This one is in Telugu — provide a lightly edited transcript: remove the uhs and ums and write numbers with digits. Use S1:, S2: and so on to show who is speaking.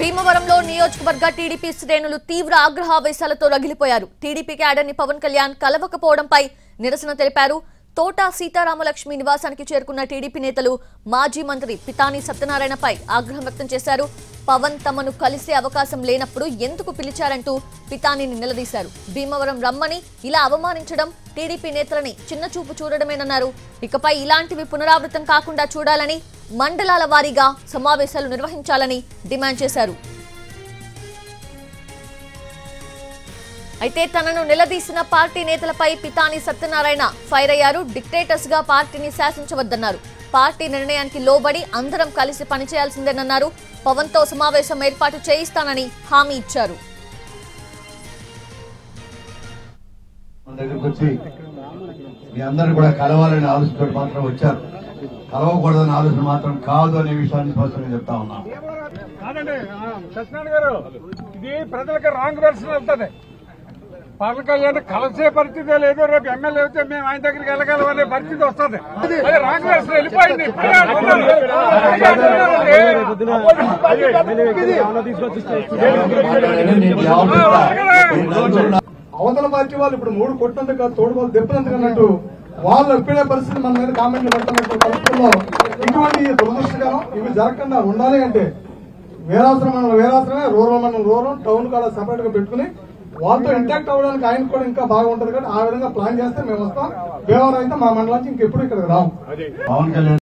S1: భీమవరంలో నియోజకవర్గ టీడీపీ శ్రేణులు తీవ్ర ఆగ్రహావేశాలతో రగిలిపోయారు. టీడీపీ క్యాడర్ని పవన్ కళ్యాణ్ కలవకపోవడంపై నిరసన తెలిపారు. తోట సీతారామలక్ష్మి నివాసానికి చేరుకున్న టీడీపీ నేతలు మాజీ మంత్రి పితాని సత్యనారాయణపై ఆగ్రహం వ్యక్తం చేశారు. పవన్ తమను కలిసే అవకాశం లేనప్పుడు ఎందుకు పిలిచారంటూ పితానిని నిలదీశారు. భీమవరం రమ్మని ఇలా అవమానించడం టీడీపీ నేతలని చిన్నచూపు చూడడమేనన్నారు. ఇకపై ఇలాంటివి పునరావృతం కాకుండా చూడాలని మండలాల వారీగా సమావేశాలు నిర్వహించాలని డిమాండ్ చేశారు. అయితే తనను నిలదీసిన పార్టీ నేతలపై పితాని సత్యనారాయణ ఫైర్ అయ్యారు. డిక్టేటర్స్ గా పార్టీని శాసించవద్దన్నారు. పార్టీ నిర్ణయానికి లోబడి అందరం కలిసి పనిచేయాల్సిందేనన్నారు. పవన్ తో సమావేశం ఏర్పాటు చేయిస్తానని హామీ ఇచ్చారు.
S2: మీ అందరూ కూడా కలవాలని ఆలోచనతో మాత్రం వచ్చారు. కలవకూడదని ఆలోచన మాత్రం కాదు అనే విషయాన్ని స్పష్టంగా చెప్తా ఉన్నాం.
S3: కాదండి సత్యనారాయణ గారు, ఇది ప్రజలకు రాంగ్ వెర్షన్ వెళ్తుంది. పవన్ కళ్యాణ్ కలిసే పరిస్థితి లేదు. రేపు ఎమ్మెల్యే అయితే మేము ఆయన దగ్గరికి వెళ్ళగలమనే పరిస్థితి వస్తుంది. అది రాంగ్ వెర్షన్ వెళ్ళిపోయింది.
S4: అవతల పార్టీ వాళ్ళు ఇప్పుడు 3 కొట్టినందుకు కాదు, తోడు వాళ్ళు దెబ్బనందుకు అన్నట్టు వాళ్ళు ఎప్పుడే పరిస్థితి మన మీద కామెంట్లు పెడుతున్నట్టు పరిస్థితుల్లో ఇటువంటి దురదృష్టకరం ఇవి జరగకుండా ఉండాలి అంటే వేరాశ్రమం మండలం వేరాశ్రమే, రూరల్ మండలం రూరల్, టౌన్ కూడా సెపరేట్ గా పెట్టుకుని వాళ్ళతో ఇంటాక్ట్ అవ్వడానికి ఆయన కూడా ఇంకా బాగా ఉంటుంది. కాబట్టి ఆ విధంగా ప్లాన్ చేస్తే మేము వస్తాం. భీమవరం అయితే మా మండలం నుంచి ఇంకెప్పుడు ఇక్కడికి రాము.
S2: పవన్ కళ్యాణ్